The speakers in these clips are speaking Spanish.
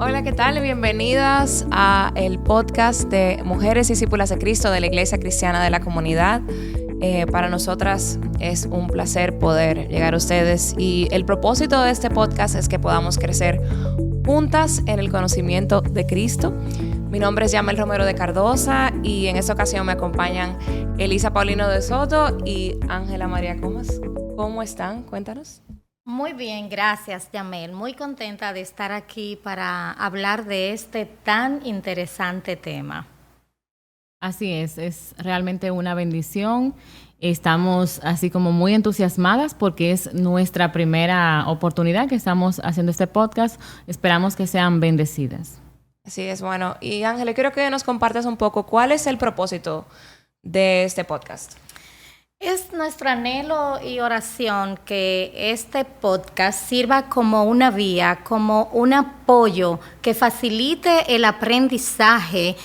Hola, ¿qué tal? Bienvenidas a el podcast de Mujeres Discípulas de Cristo de la Iglesia Cristiana de la Comunidad. Para nosotras es un placer poder llegar a ustedes y el propósito de este podcast es que podamos crecer juntas en el conocimiento de Cristo. Mi nombre es Yamel Romero de Cardosa y en esta ocasión me acompañan Elisa Paulino de Soto y Ángela María Comas. ¿Cómo están? Cuéntanos. Muy bien, gracias, Yamel. Muy contenta de estar aquí para hablar de este tan interesante tema. Así es realmente una bendición. Estamos así como muy entusiasmadas porque es nuestra primera oportunidad que estamos haciendo este podcast. Esperamos que sean bendecidas. Así es, bueno. Y Ángela, quiero que nos compartas un poco cuál es el propósito de este podcast. Es nuestro anhelo y oración que este podcast sirva como una vía, como un apoyo que facilite el aprendizaje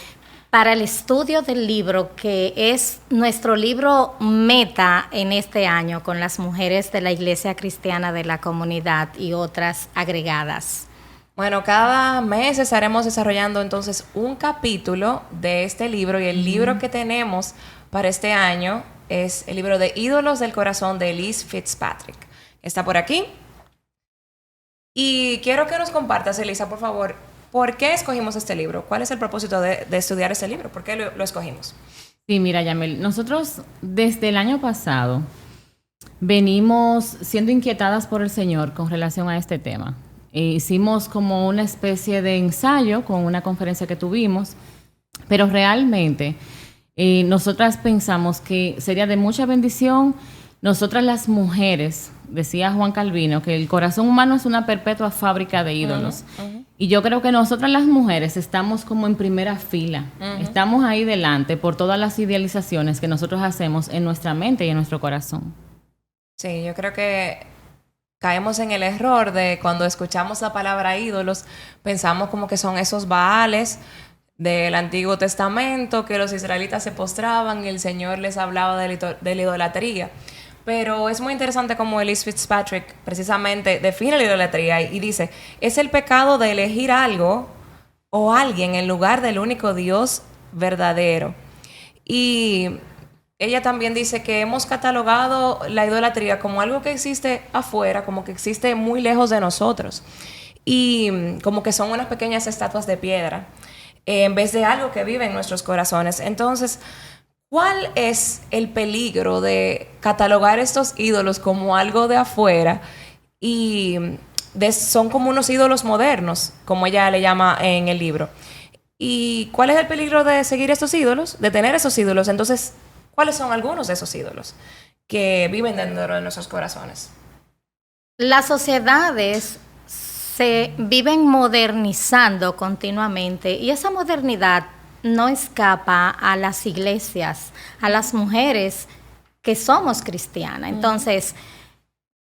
para el estudio del libro, que es nuestro libro meta en este año con las mujeres de la Iglesia Cristiana de la Comunidad y otras agregadas. Bueno, cada mes estaremos desarrollando entonces un capítulo de este libro y el libro que tenemos para este año es el libro de Ídolos del Corazón de Elise Fitzpatrick. Está por aquí. Y quiero que nos compartas, Elisa, por favor, ¿por qué escogimos este libro? ¿Cuál es el propósito de estudiar este libro? ¿Por qué lo escogimos? Sí, mira, Yamel, nosotros desde el año pasado venimos siendo inquietadas por el Señor con relación a este tema. Hicimos como una especie de ensayo con una conferencia que tuvimos, pero realmente nosotras pensamos que sería de mucha bendición. Nosotras las mujeres, decía Juan Calvino, que el corazón humano es una perpetua fábrica de ídolos. Y yo creo que nosotras las mujeres estamos como en primera fila. Estamos ahí delante por todas las idealizaciones que nosotros hacemos en nuestra mente y en nuestro corazón. Sí, yo creo que caemos en el error de cuando escuchamos la palabra ídolos, pensamos como que son esos baales del Antiguo Testamento, que los israelitas se postraban y el Señor les hablaba de la idolatría. Pero es muy interesante como Elise Fitzpatrick precisamente define la idolatría y dice, es el pecado de elegir algo o alguien en lugar del único Dios verdadero. Y ella también dice que hemos catalogado la idolatría como algo que existe afuera, como que existe muy lejos de nosotros. Y como que son unas pequeñas estatuas de piedra, en vez de algo que vive en nuestros corazones. Entonces, ¿cuál es el peligro de catalogar estos ídolos como algo de afuera y son como unos ídolos modernos, como ella le llama en el libro? ¿Y cuál es el peligro de seguir estos ídolos, de tener esos ídolos? Entonces, ¿cuáles son algunos de esos ídolos que viven dentro de nuestros corazones? Las sociedades se viven modernizando continuamente y esa modernidad no escapa a las iglesias, a las mujeres que somos cristianas. Entonces,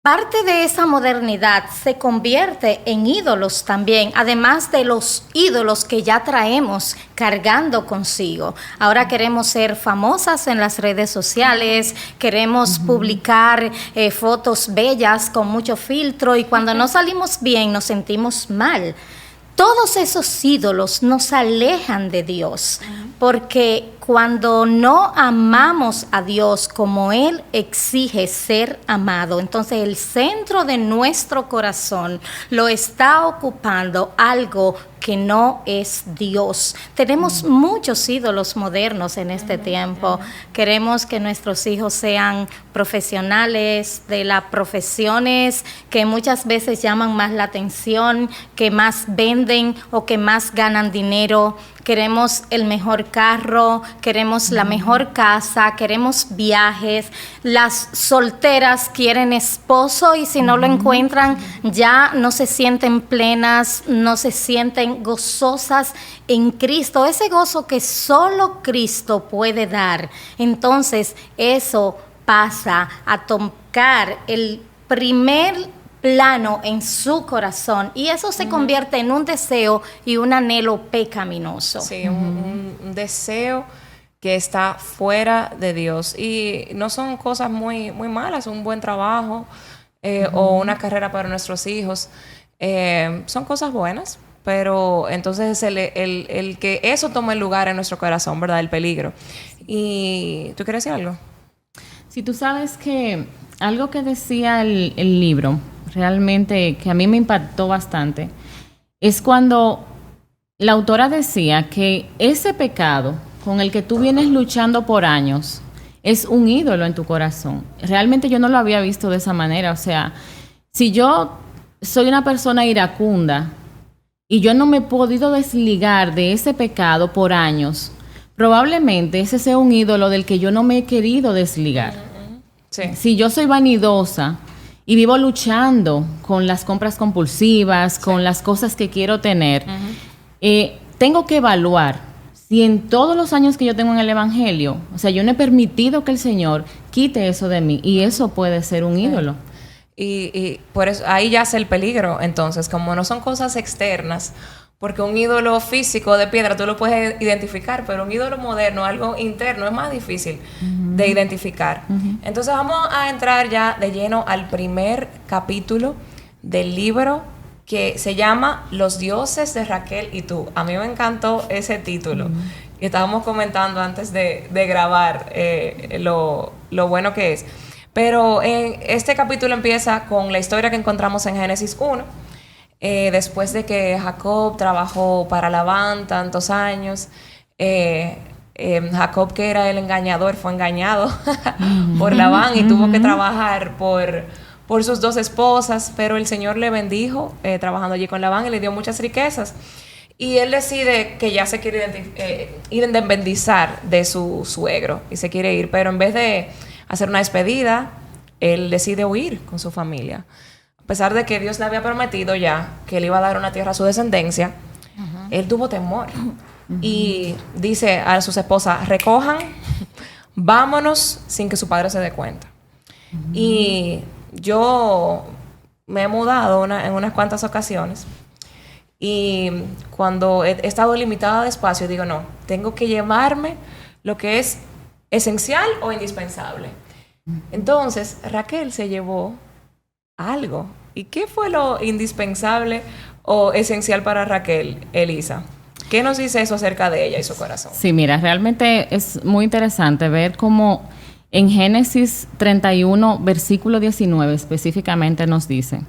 parte de esa modernidad se convierte en ídolos también, además de los ídolos que ya traemos cargando consigo. Ahora queremos ser famosas en las redes sociales, queremos publicar fotos bellas con mucho filtro y cuando no salimos bien nos sentimos mal. Todos esos ídolos nos alejan de Dios, porque cuando no amamos a Dios como Él exige ser amado, entonces el centro de nuestro corazón lo está ocupando algo que no es Dios. Tenemos muchos ídolos modernos en este tiempo. Queremos que nuestros hijos sean profesionales de las profesiones que muchas veces llaman más la atención, que más venden o que más ganan dinero. Queremos el mejor carro, queremos la mejor casa, queremos viajes. Las solteras quieren esposo y si no lo encuentran ya no se sienten plenas, no se sienten gozosas en Cristo. Ese gozo que solo Cristo puede dar. Entonces eso pasa a tocar el primer plano en su corazón y eso se convierte en un deseo y un anhelo pecaminoso. Sí, un deseo que está fuera de Dios y no son cosas muy malas, un buen trabajo o una carrera para nuestros hijos, son cosas buenas, pero entonces es el que eso toma el lugar en nuestro corazón, ¿verdad? El peligro. ¿Y tú quieres decir algo? Si tú sabes que algo que decía el libro, realmente que a mí me impactó bastante, es cuando la autora decía que ese pecado con el que tú vienes luchando por años es un ídolo en tu corazón. Realmente yo no lo había visto de esa manera. O sea, si yo soy una persona iracunda y yo no me he podido desligar de ese pecado por años, probablemente ese sea un ídolo del que yo no me he querido desligar. Sí. Si yo soy vanidosa y vivo luchando con las compras compulsivas, con las cosas que quiero tener, tengo que evaluar si en todos los años que yo tengo en el Evangelio, o sea, yo no he permitido que el Señor quite eso de mí, y eso puede ser un ídolo. Y por eso ahí yace el peligro. Entonces, como no son cosas externas, porque un ídolo físico de piedra tú lo puedes identificar, pero un ídolo moderno, algo interno, es más difícil de identificar. Entonces vamos a entrar ya de lleno al primer capítulo del libro, que se llama Los dioses de Raquel y tú. A mí me encantó ese título. Y estábamos comentando antes de grabar lo bueno que es. Pero este capítulo empieza con la historia que encontramos en Génesis 1. Después de que Jacob trabajó para Labán tantos años, Jacob, que era el engañador, fue engañado por Labán y tuvo que trabajar por sus 2 esposas, pero el Señor le bendijo trabajando allí con Labán y le dio muchas riquezas. Y él decide que ya se quiere independizar de su suegro y se quiere ir, pero en vez de hacer una despedida, él decide huir con su familia. A pesar de que Dios le había prometido ya que él iba a dar una tierra a su descendencia, él tuvo temor. Y dice a sus esposas, recojan, vámonos sin que su padre se dé cuenta. Y yo me he mudado en unas cuantas ocasiones. Y cuando he estado limitada de espacio, digo, no, tengo que llevarme lo que es esencial o indispensable. Entonces, Raquel se llevó algo. ¿Y qué fue lo indispensable o esencial para Raquel, Elisa? ¿Qué nos dice eso acerca de ella y su corazón? Sí, mira, realmente es muy interesante ver cómo en Génesis 31, versículo 19 específicamente nos dice: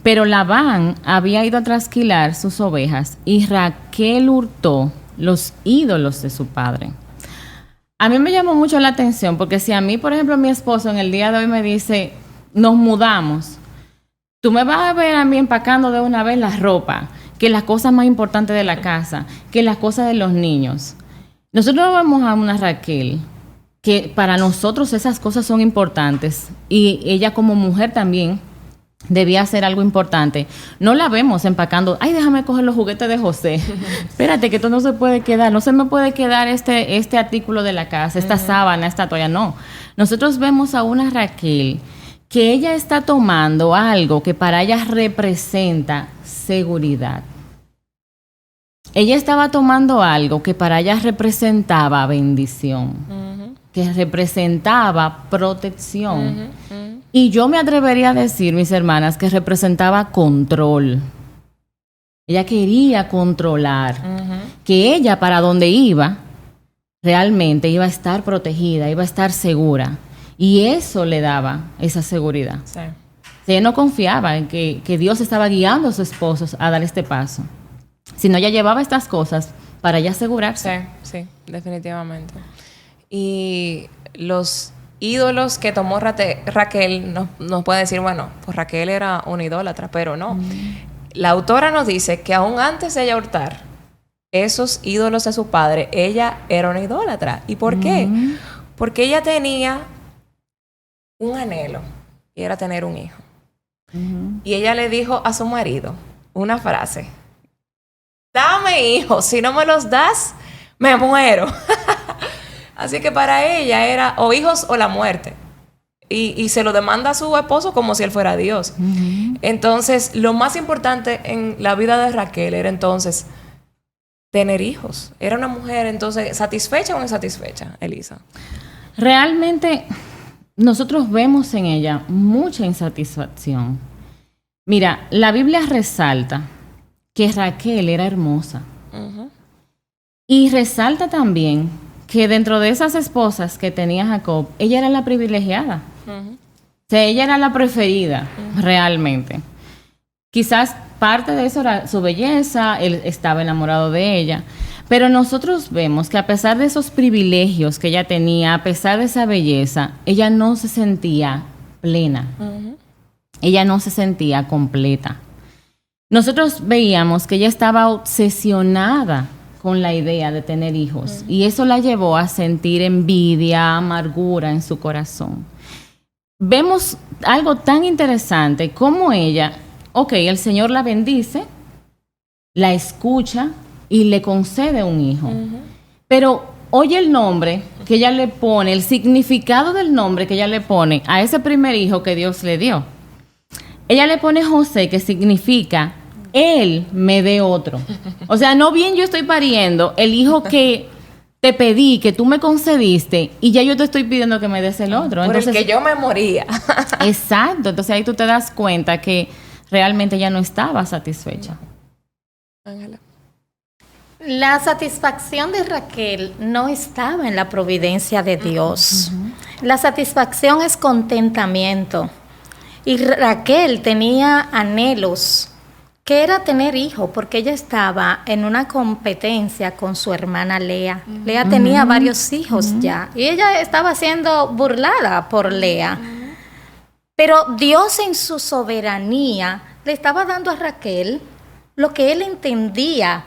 pero Labán había ido a trasquilar sus ovejas y Raquel hurtó los ídolos de su padre. A mí me llamó mucho la atención, porque si a mí, por ejemplo, mi esposo en el día de hoy me dice, nos mudamos, tú me vas a ver a mí empacando de una vez la ropa, que las cosas más importantes de la casa, que las cosas de los niños. Nosotros vemos a una Raquel que para nosotros esas cosas son importantes, y ella como mujer también debía hacer algo importante. No la vemos empacando, ay, déjame coger los juguetes de José. Espérate, que esto no se puede quedar, no se me puede quedar este artículo de la casa, esta sábana, esta toalla, no. Nosotros vemos a una Raquel que ella está tomando algo que para ella representa seguridad. Ella estaba tomando algo que para ella representaba bendición, que representaba protección. Y yo me atrevería a decir, mis hermanas, que representaba control. Ella quería controlar, que ella para donde iba, realmente iba a estar protegida, iba a estar segura. Y eso le daba esa seguridad. Sí. Ella no confiaba en que Dios estaba guiando a sus esposos a dar este paso, sino ella llevaba estas cosas para ella asegurarse. Sí, sí, definitivamente. Y los ídolos que tomó Raquel, nos puede decir, bueno, pues Raquel era una idólatra, pero no. La autora nos dice que aún antes de ella hurtar esos ídolos de su padre, ella era una idólatra. ¿Y por qué? Porque ella tenía un anhelo, y era tener un hijo. Y ella le dijo a su marido una frase: dame hijos, si no me los das, me muero. Así que para ella era o hijos o la muerte. Y se lo demanda a su esposo como si él fuera Dios. Entonces, lo más importante en la vida de Raquel era entonces tener hijos. Era una mujer entonces satisfecha o insatisfecha, Elisa. Realmente nosotros vemos en ella mucha insatisfacción. Mira, la Biblia resalta que Raquel era hermosa. Y resalta también que dentro de esas esposas que tenía Jacob, ella era la privilegiada. O sea, ella era la preferida, realmente. Quizás parte de eso era su belleza, él estaba enamorado de ella. Pero nosotros vemos que a pesar de esos privilegios que ella tenía, a pesar de esa belleza, ella no se sentía plena. Ella no se sentía completa. Nosotros veíamos que ella estaba obsesionada con la idea de tener hijos y eso la llevó a sentir envidia, amargura en su corazón. Vemos algo tan interesante como ella, el Señor la bendice, la escucha y le concede un hijo. Pero oye el nombre que ella le pone, el significado del nombre que ella le pone a ese primer hijo que Dios le dio. Ella le pone José, que significa él me dé otro. O sea, no bien yo estoy pariendo el hijo que te pedí, que tú me concediste, y ya yo te estoy pidiendo que me des el otro. Por entonces, el que yo me moría. Exacto. Entonces ahí tú te das cuenta que realmente ella no estaba satisfecha. Ángela. La satisfacción de Raquel no estaba en la providencia de Dios. La satisfacción es contentamiento. Y Raquel tenía anhelos, que era tener hijo, porque ella estaba en una competencia con su hermana Lea. Lea tenía varios hijos ya, y ella estaba siendo burlada por Lea. Pero Dios en su soberanía le estaba dando a Raquel lo que él entendía,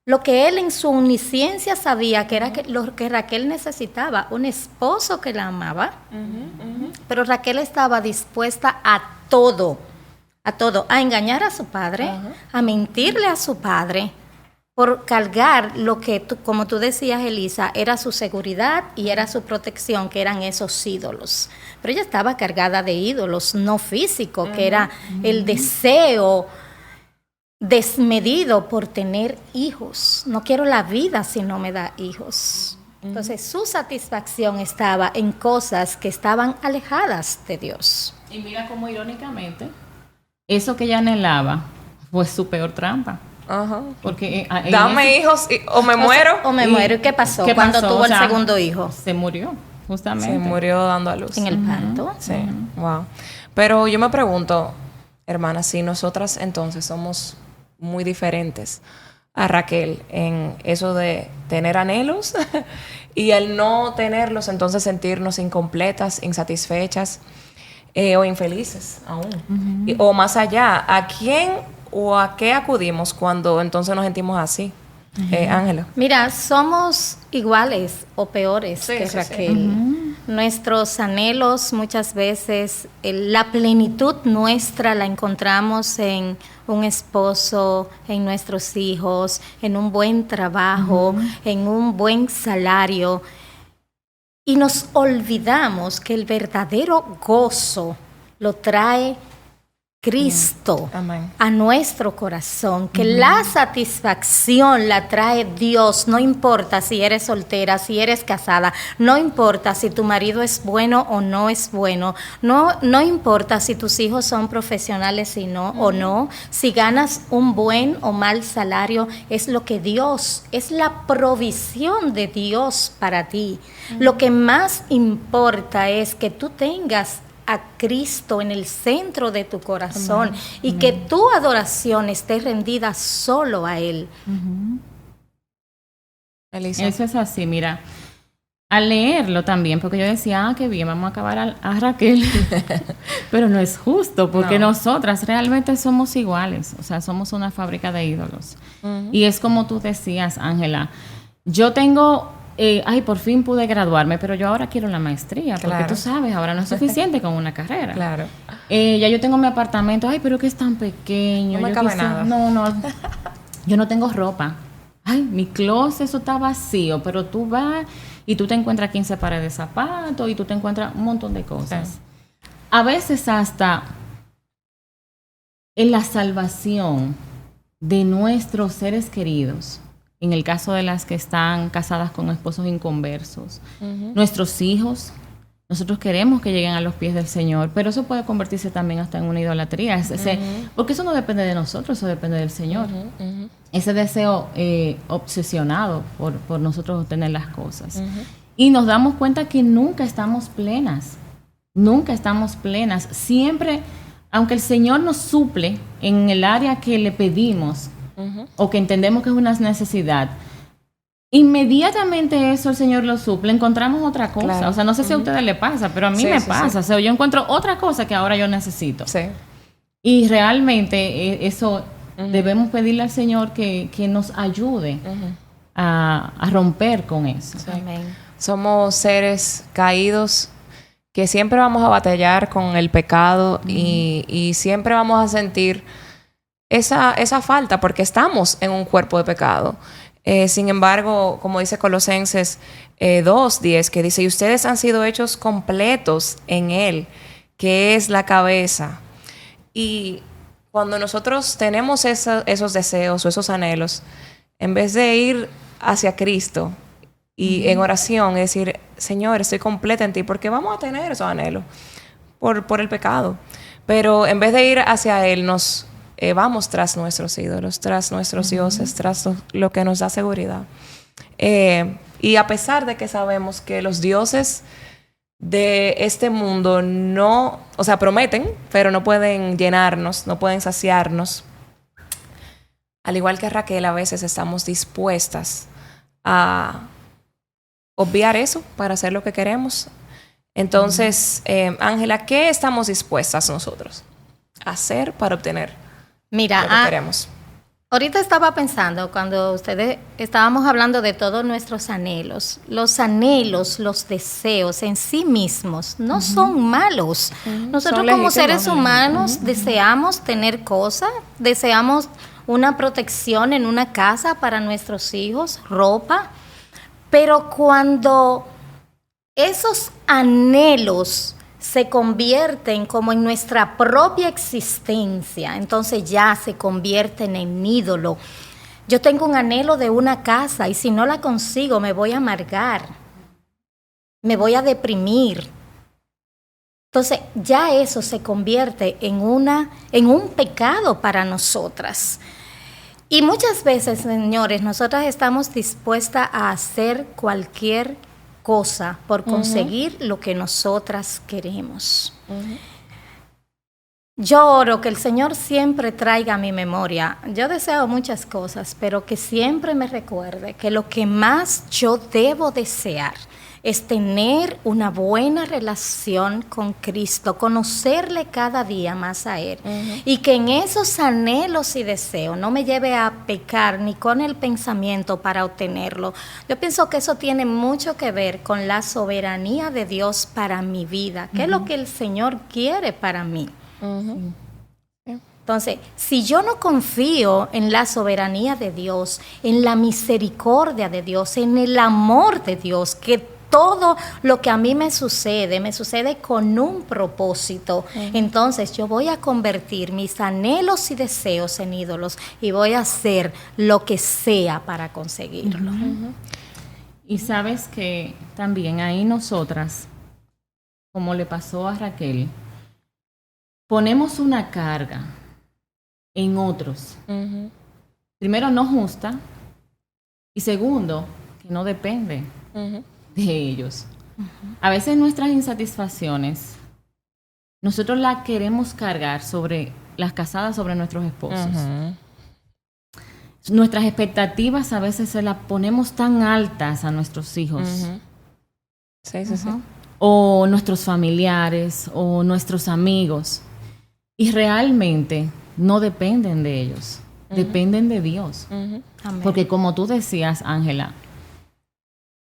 lo que él en su omnisciencia sabía que era lo que Raquel necesitaba, un esposo que la amaba. Pero Raquel estaba dispuesta a todo, a engañar a su padre, a mentirle a su padre, por cargar lo que, como tú decías, Elisa, era su seguridad y era su protección, que eran esos ídolos. Pero ella estaba cargada de ídolos, no físicos, que era el deseo desmedido por tener hijos. No quiero la vida si no me da hijos. Entonces su satisfacción estaba en cosas que estaban alejadas de Dios. Y mira cómo irónicamente, eso que ella anhelaba fue su peor trampa. Porque dame hijos o me muero. O me muero. ¿Y qué pasó cuando tuvo el segundo hijo? Se murió, justamente. Se murió dando a luz. En el parto. Sí, wow. Pero yo me pregunto, hermana, si nosotras entonces somos muy diferentes a Raquel en eso de tener anhelos y al no tenerlos, entonces sentirnos incompletas, insatisfechas o infelices aún. O más allá, ¿a quién o a qué acudimos cuando entonces nos sentimos así? Ángela. Mira, somos iguales o peores que Raquel. Nuestros anhelos muchas veces, la plenitud nuestra la encontramos en un esposo, en nuestros hijos, en un buen trabajo, en un buen salario. Y nos olvidamos que el verdadero gozo lo trae Cristo a nuestro corazón, que la satisfacción la trae Dios, no importa si eres soltera, si eres casada, no importa si tu marido es bueno o no es bueno, no importa si tus hijos son profesionales o no, si ganas un buen o mal salario, es lo que Dios, es la provisión de Dios para ti. Lo que más importa es que tú tengas a Cristo en el centro de tu corazón y que tu adoración esté rendida solo a Él. Elisa. Eso es así, mira. Al leerlo también, porque yo decía, qué bien, vamos a acabar a Raquel. Pero no es justo, porque nosotras realmente somos iguales. O sea, somos una fábrica de ídolos. Y es como tú decías, Ángela, yo tengo... por fin pude graduarme, pero yo ahora quiero la maestría, porque tú sabes, ahora no es suficiente con una carrera. Claro. Ya yo tengo mi apartamento, pero que es tan pequeño. No me cabe nada. No, yo no tengo ropa. Mi closet, eso está vacío, pero tú vas y tú te encuentras 15 pares de zapatos y tú te encuentras un montón de cosas. Sí. A veces hasta en la salvación de nuestros seres queridos, en el caso de las que están casadas con esposos inconversos, nuestros hijos, nosotros queremos que lleguen a los pies del Señor, pero eso puede convertirse también hasta en una idolatría, porque eso no depende de nosotros, eso depende del Señor. Ese deseo obsesionado por nosotros obtener las cosas. Y nos damos cuenta que nunca estamos plenas, siempre, aunque el Señor nos suple en el área que le pedimos o que entendemos que es una necesidad, inmediatamente eso el Señor lo suple, encontramos otra cosa. Claro. O sea, no sé si a ustedes les pasa, pero a mí me pasa. O sea, yo encuentro otra cosa que ahora yo necesito. Sí. Y realmente eso debemos pedirle al Señor que nos ayude a romper con eso. Sí. Amén. Somos seres caídos que siempre vamos a batallar con el pecado y siempre vamos a sentir esa falta porque estamos en un cuerpo de pecado. Sin embargo, como dice Colosenses 2:10, que dice, y ustedes han sido hechos completos en Él, que es la cabeza. Y cuando nosotros tenemos esos deseos o esos anhelos, en vez de ir hacia Cristo y en oración, es decir, Señor, estoy completa en ti, porque vamos a tener esos anhelos por el pecado. Pero en vez de ir hacia Él, nos vamos tras nuestros ídolos, tras nuestros dioses, tras lo que nos da seguridad. Y a pesar de que sabemos que los dioses de este mundo no, o sea, prometen, pero no pueden llenarnos, no pueden saciarnos. Al igual que Raquel, a veces estamos dispuestas a obviar eso para hacer lo que queremos. Entonces, Ángela, ¿qué estamos dispuestas nosotros a hacer para obtener lo que queremos? Ahorita estaba pensando, cuando ustedes estábamos hablando de todos nuestros anhelos, los deseos en sí mismos no son malos. Nosotros como seres humanos deseamos tener cosas, deseamos una protección en una casa para nuestros hijos, ropa, pero cuando esos anhelos se convierten como en nuestra propia existencia, entonces ya se convierten en ídolo. Yo tengo un anhelo de una casa y si no la consigo me voy a amargar, me voy a deprimir. Entonces ya eso se convierte en un pecado para nosotras. Y muchas veces, señores, nosotras estamos dispuestas a hacer cualquier cosa por conseguir lo que nosotras queremos. Yo oro que el Señor siempre traiga a mi memoria. Yo deseo muchas cosas, pero que siempre me recuerde que lo que más yo debo desear es tener una buena relación con Cristo, conocerle cada día más a Él. Y que en esos anhelos y deseos no me lleve a pecar ni con el pensamiento para obtenerlo. Yo pienso que eso tiene mucho que ver con la soberanía de Dios para mi vida, que es lo que el Señor quiere para mí. Entonces, si yo no confío en la soberanía de Dios, en la misericordia de Dios, en el amor de Dios, que todo lo que a mí me sucede con un propósito. Entonces yo voy a convertir mis anhelos y deseos en ídolos y voy a hacer lo que sea para conseguirlo. Y sabes que también ahí nosotras, como le pasó a Raquel, ponemos una carga en otros. Primero, no justa, y segundo, que no depende de ellos. A veces nuestras insatisfacciones nosotros las queremos cargar sobre las casadas, sobre nuestros esposos. Nuestras expectativas a veces se las ponemos tan altas a nuestros hijos. Sí. O nuestros familiares o nuestros amigos, y realmente no dependen de ellos, dependen de Dios. Porque como tú decías, Ángela,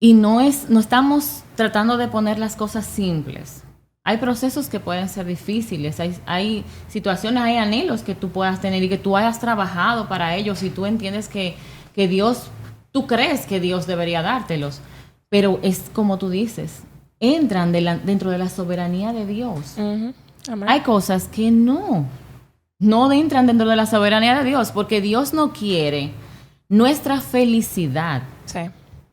y no estamos tratando de poner las cosas simples. Hay procesos que pueden ser difíciles, hay situaciones, hay anhelos que tú puedas tener y que tú hayas trabajado para ellos y tú entiendes que Dios, tú crees que Dios debería dártelos, pero es como tú dices, entran dentro de la soberanía de Dios. Hay cosas que no entran dentro de la soberanía de Dios, porque Dios no quiere nuestra felicidad.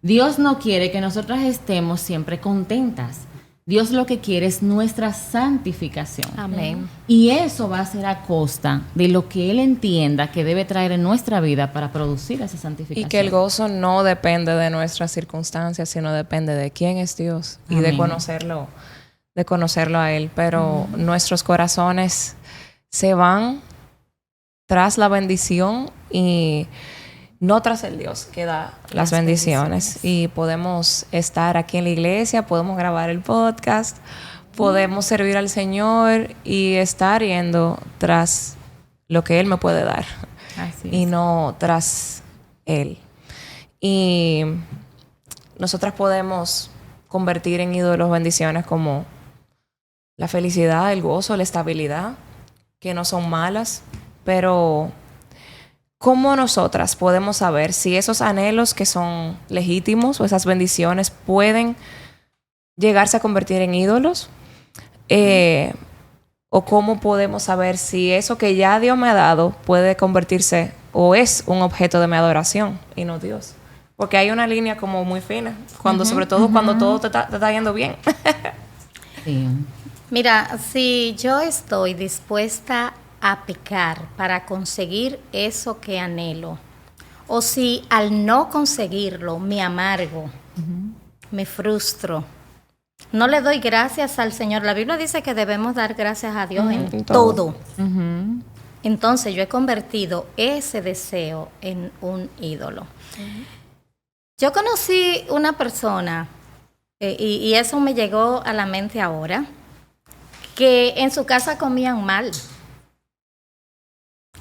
Dios no quiere que nosotras estemos siempre contentas. Dios lo que quiere es nuestra santificación. Amén. Y eso va a ser a costa de lo que Él entienda que debe traer en nuestra vida para producir esa santificación. Y que el gozo no depende de nuestras circunstancias, sino depende de quién es Dios y Amén. de conocerlo a Él. Pero nuestros corazones se van tras la bendición y no tras el Dios que da las bendiciones. Y podemos estar aquí en la iglesia, podemos grabar el podcast, podemos servir al Señor y estar yendo tras lo que Él me puede dar. Así Y es. no tras Él. Y nosotras podemos convertir en ídolos bendiciones como la felicidad, el gozo, la estabilidad, que no son malas, pero ¿cómo nosotras podemos saber si esos anhelos que son legítimos o esas bendiciones pueden llegarse a convertir en ídolos? ¿O cómo podemos saber si eso que ya Dios me ha dado puede convertirse o es un objeto de mi adoración y no Dios? Porque hay una línea como muy fina, sobre todo cuando todo te está yendo bien. Sí. Mira, si yo estoy dispuesta a pecar para conseguir eso que anhelo, o si al no conseguirlo me amargo, me frustro, no le doy gracias al Señor. La Biblia dice que debemos dar gracias a Dios en todo. Entonces yo he convertido ese deseo en un ídolo. Yo conocí una persona, y eso me llegó a la mente ahora, que en su casa comían mal.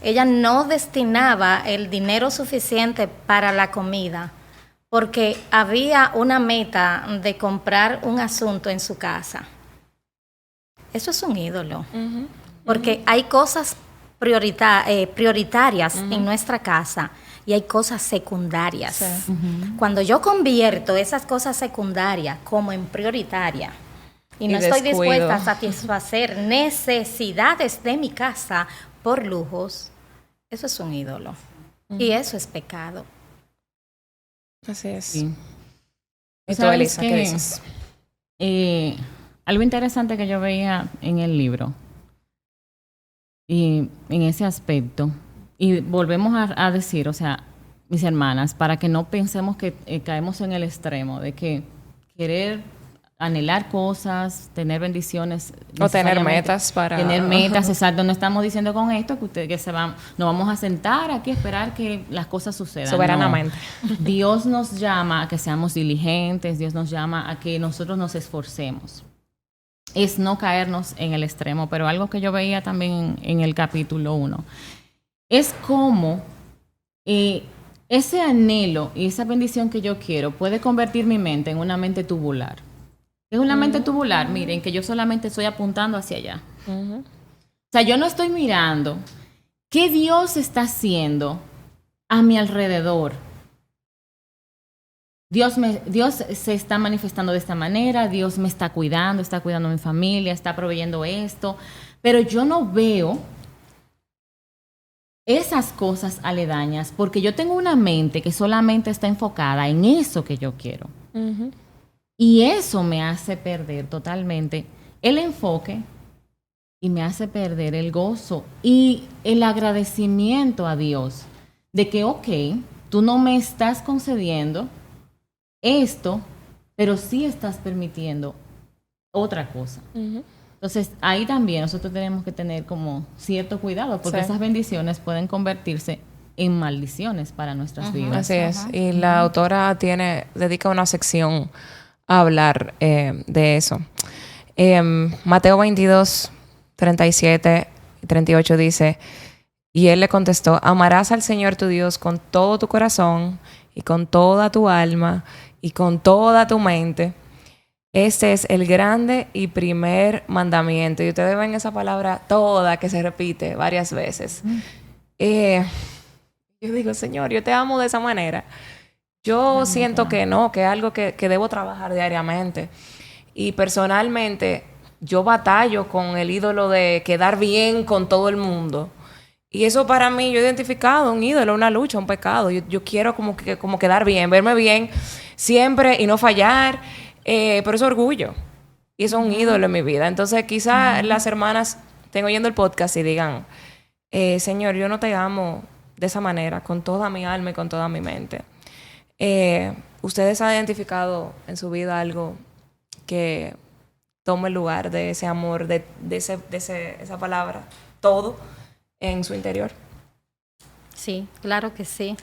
Ella no destinaba el dinero suficiente para la comida porque había una meta de comprar un asunto en su casa. Eso es un ídolo. Porque hay cosas prioritarias en nuestra casa y hay cosas secundarias. Sí. Cuando yo convierto esas cosas secundarias como en prioritaria y no estoy descuido. dispuesta a satisfacer necesidades de mi casa por lujos, eso es un ídolo. Y eso es pecado. Así es. Sí. ¿Y tú, ¿Sabes Elisa, qué qué? dices? Algo interesante que yo veía en el libro, y en ese aspecto, y volvemos a decir, o sea, mis hermanas, para que no pensemos que caemos en el extremo de que querer anhelar cosas, tener bendiciones. O tener necesariamente, metas para... Tener metas, exacto. No estamos diciendo con esto que nos vamos a sentar aquí a esperar que las cosas sucedan. Soberanamente. No. Dios nos llama a que seamos diligentes, Dios nos llama a que nosotros nos esforcemos. Es no caernos en el extremo, pero algo que yo veía también en el capítulo 1 es cómo ese anhelo y esa bendición que yo quiero puede convertir mi mente en una mente tubular. Es una mente tubular, miren, que yo solamente estoy apuntando hacia allá. O sea, yo no estoy mirando qué Dios está haciendo a mi alrededor. Dios se está manifestando de esta manera, Dios me está cuidando a mi familia, está proveyendo esto, pero yo no veo esas cosas aledañas porque yo tengo una mente que solamente está enfocada en eso que yo quiero. Y eso me hace perder totalmente el enfoque y me hace perder el gozo y el agradecimiento a Dios de que, ok, tú no me estás concediendo esto, pero sí estás permitiendo otra cosa. Entonces, ahí también nosotros tenemos que tener como cierto cuidado porque esas bendiciones pueden convertirse en maldiciones para nuestras vidas. Así es. Y la autora dedica una sección a hablar de eso. Mateo 22, 37 y 38 dice, y él le contestó, amarás al Señor tu Dios con todo tu corazón y con toda tu alma y con toda tu mente. Este es el grande y primer mandamiento. Y ustedes ven esa palabra toda que se repite varias veces. Yo digo, Señor, yo te amo de esa manera. Yo siento que no, que es algo que debo trabajar diariamente. Y personalmente, yo batallo con el ídolo de quedar bien con todo el mundo. Y eso para mí, yo he identificado un ídolo, una lucha, un pecado. Yo quiero como quedar bien, verme bien siempre y no fallar. Pero es orgullo. y es un ídolo en mi vida. Entonces quizás las hermanas estén oyendo el podcast y digan, Señor, yo no te amo de esa manera, con toda mi alma y con toda mi mente. ¿Ustedes han identificado en su vida algo que tome el lugar de ese amor, de esa palabra, todo, en su interior? Sí, claro que sí.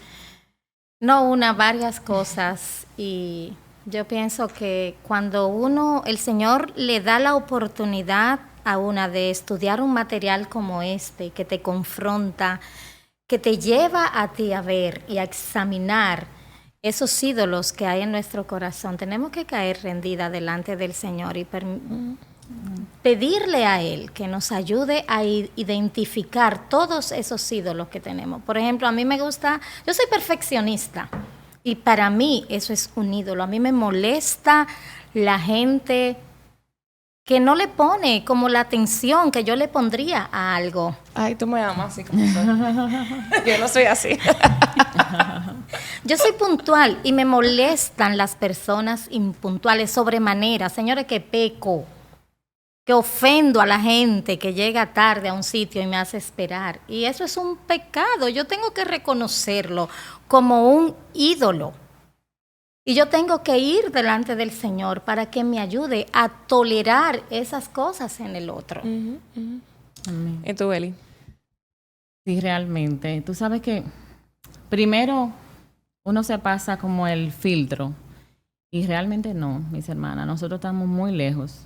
No una, varias cosas. Y yo pienso que cuando el Señor le da la oportunidad a una de estudiar un material como este, que te confronta, que te lleva a ti a ver y a examinar esos ídolos que hay en nuestro corazón, tenemos que caer rendida delante del Señor y pedirle a Él que nos ayude a identificar todos esos ídolos que tenemos. Por ejemplo, a mí me gusta, yo soy perfeccionista y para mí eso es un ídolo. A mí me molesta la gente que no le pone como la atención que yo le pondría a algo. Ay, tú me amas así como soy. Yo no soy así. Yo soy puntual y me molestan las personas impuntuales sobremanera. Señores, que peco, que ofendo a la gente que llega tarde a un sitio y me hace esperar. Y eso es un pecado. Yo tengo que reconocerlo como un ídolo. Y yo tengo que ir delante del Señor para que me ayude a tolerar esas cosas en el otro. Amén. ¿Y tú, Eli? Sí, realmente. Tú sabes que primero uno se pasa como el filtro y realmente no, mis hermanas. Nosotros estamos muy lejos.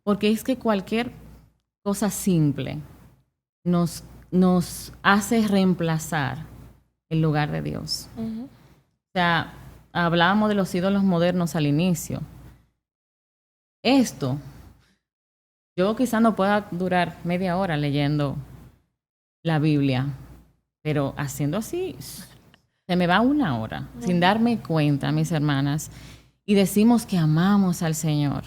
Porque es que cualquier cosa simple nos hace reemplazar el lugar de Dios. O sea, hablábamos de los ídolos modernos al inicio. Esto, yo quizás no pueda durar media hora leyendo la Biblia, pero haciendo así, se me va una hora, sin darme cuenta, mis hermanas, y decimos que amamos al Señor.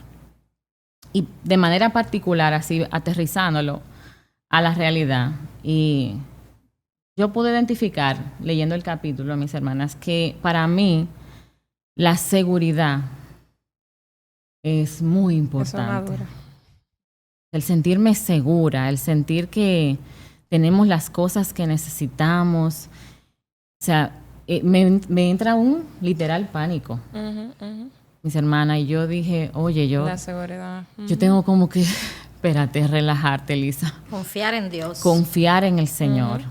Y de manera particular, así aterrizándolo a la realidad. Y yo pude identificar, leyendo el capítulo, mis hermanas, que para mí la seguridad es muy importante. El sentirme segura, el sentir que tenemos las cosas que necesitamos. O sea, me entra un literal pánico. Mis hermanas, y yo dije, oye, la seguridad. Yo tengo como que, espérate, relajarte, Lisa. Confiar en Dios. Confiar en el Señor.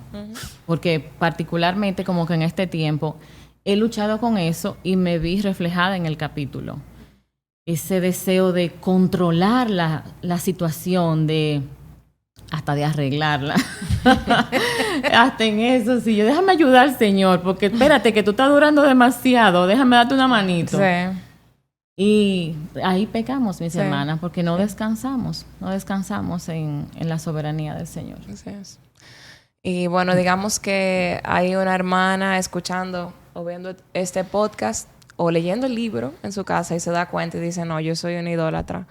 Porque particularmente como que en este tiempo he luchado con eso y me vi reflejada en el capítulo. Ese deseo de controlar la situación, hasta de arreglarla. Hasta en eso, sí. Yo, déjame ayudar al Señor, porque espérate, que tú estás durando demasiado. Déjame darte una manito. Sí. Y ahí pecamos, mis hermanas, porque no descansamos en la soberanía del Señor. Así es. Y bueno, digamos que hay una hermana escuchando o viendo este podcast o leyendo el libro en su casa y se da cuenta y dice, no, yo soy una idólatra.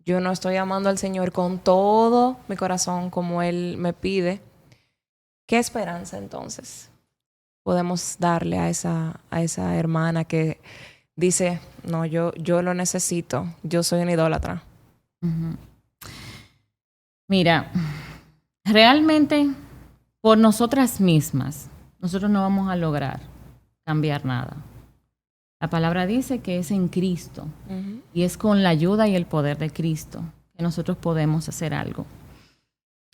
Yo no estoy amando al Señor con todo mi corazón como Él me pide. ¿Qué esperanza entonces podemos darle a esa hermana que dice, no, yo lo necesito, yo soy una idólatra? Mira, realmente por nosotras mismas, nosotros no vamos a lograr cambiar nada. La palabra dice que es en Cristo y es con la ayuda y el poder de Cristo que nosotros podemos hacer algo.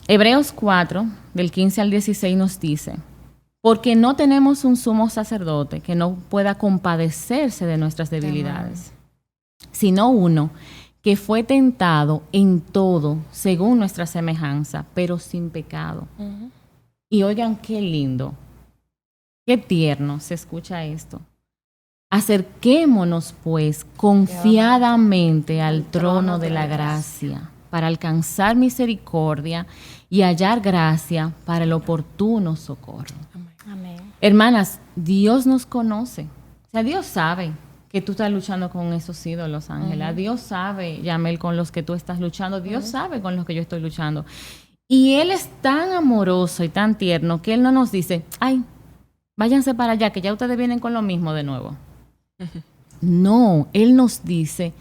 Hebreos 4, del 15 al 16 nos dice, porque no tenemos un sumo sacerdote que no pueda compadecerse de nuestras debilidades, sino uno que fue tentado en todo según nuestra semejanza, pero sin pecado. Y oigan qué lindo, qué tierno se escucha esto. Acerquémonos, pues, confiadamente al trono de la gracia para alcanzar misericordia y hallar gracia para el oportuno socorro. Amén. Hermanas, Dios nos conoce. O sea, Dios sabe que tú estás luchando con esos ídolos, Ángela. Dios sabe, Yamel, con los que tú estás luchando. Dios sabe con los que yo estoy luchando. Y Él es tan amoroso y tan tierno que Él no nos dice, ay, váyanse para allá, que ya ustedes vienen con lo mismo de nuevo. No, Él nos dice,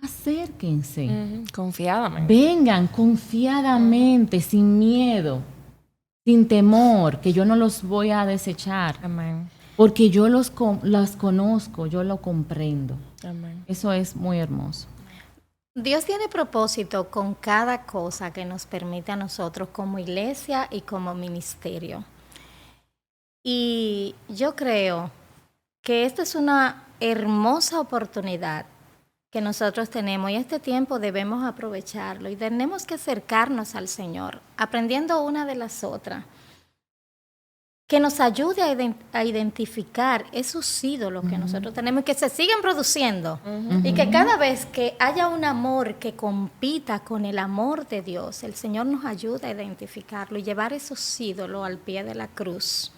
acérquense. Confiadamente. Vengan confiadamente, sin miedo, sin temor, que yo no los voy a desechar. Amén. Porque yo las conozco, yo lo comprendo. Amén. Eso es muy hermoso. Dios tiene propósito con cada cosa que nos permite a nosotros como iglesia y como ministerio. Y yo creo que esta es una hermosa oportunidad que nosotros tenemos y este tiempo debemos aprovecharlo y tenemos que acercarnos al Señor, aprendiendo una de las otras, que nos ayude a identificar esos ídolos que nosotros tenemos y que se siguen produciendo y que cada vez que haya un amor que compita con el amor de Dios, el Señor nos ayuda a identificarlo y llevar esos ídolos al pie de la cruz.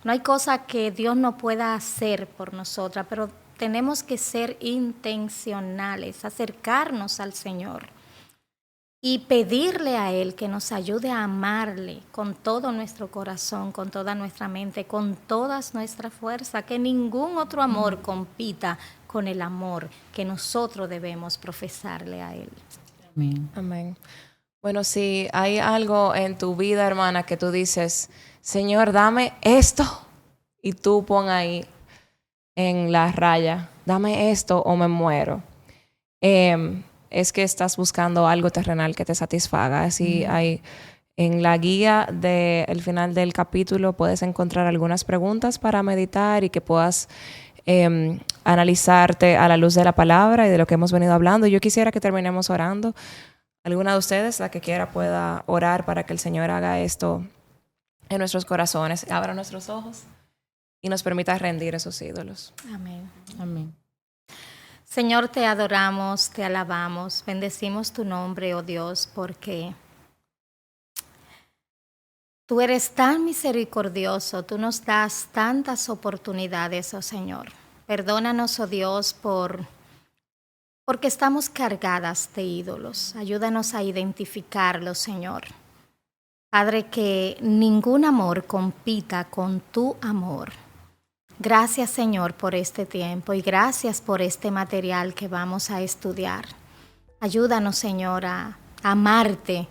No hay cosa que Dios no pueda hacer por nosotras, pero tenemos que ser intencionales, acercarnos al Señor y pedirle a Él que nos ayude a amarle con todo nuestro corazón, con toda nuestra mente, con todas nuestra fuerza, que ningún otro amor compita con el amor que nosotros debemos profesarle a Él. Amén. Amén. Bueno, si hay algo en tu vida, hermana, que tú dices, Señor, dame esto, y tú pon ahí en la raya, dame esto o me muero. Es que estás buscando algo terrenal que te satisfaga. Así hay en la guía del final del capítulo puedes encontrar algunas preguntas para meditar y que puedas analizarte a la luz de la palabra y de lo que hemos venido hablando. Yo quisiera que terminemos orando. Alguna de ustedes, la que quiera, pueda orar para que el Señor haga esto en nuestros corazones, abra nuestros ojos y nos permita rendir esos ídolos. Amén. Amén. Señor, te adoramos, te alabamos, bendecimos tu nombre, oh Dios, porque tú eres tan misericordioso, tú nos das tantas oportunidades, oh Señor. Perdónanos, oh Dios, porque estamos cargadas de ídolos. Ayúdanos a identificarlos, Señor. Padre, que ningún amor compita con tu amor. Gracias, Señor, por este tiempo y gracias por este material que vamos a estudiar. Ayúdanos, Señor, a amarte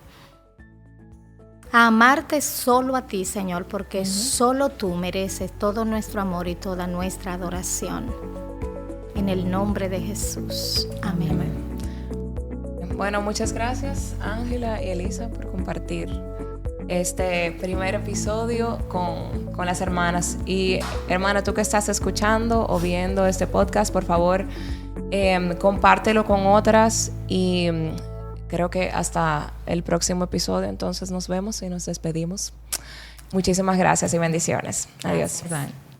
solo a ti, Señor, porque solo tú mereces todo nuestro amor y toda nuestra adoración. En el nombre de Jesús. Amén. Amén. Bueno, muchas gracias, Ángela y Elisa, por compartir este primer episodio con las hermanas. Y hermana, tú que estás escuchando o viendo este podcast, por favor, compártelo con otras y creo que hasta el próximo episodio. Entonces nos vemos y nos despedimos. Muchísimas gracias y bendiciones. Adiós. Bye.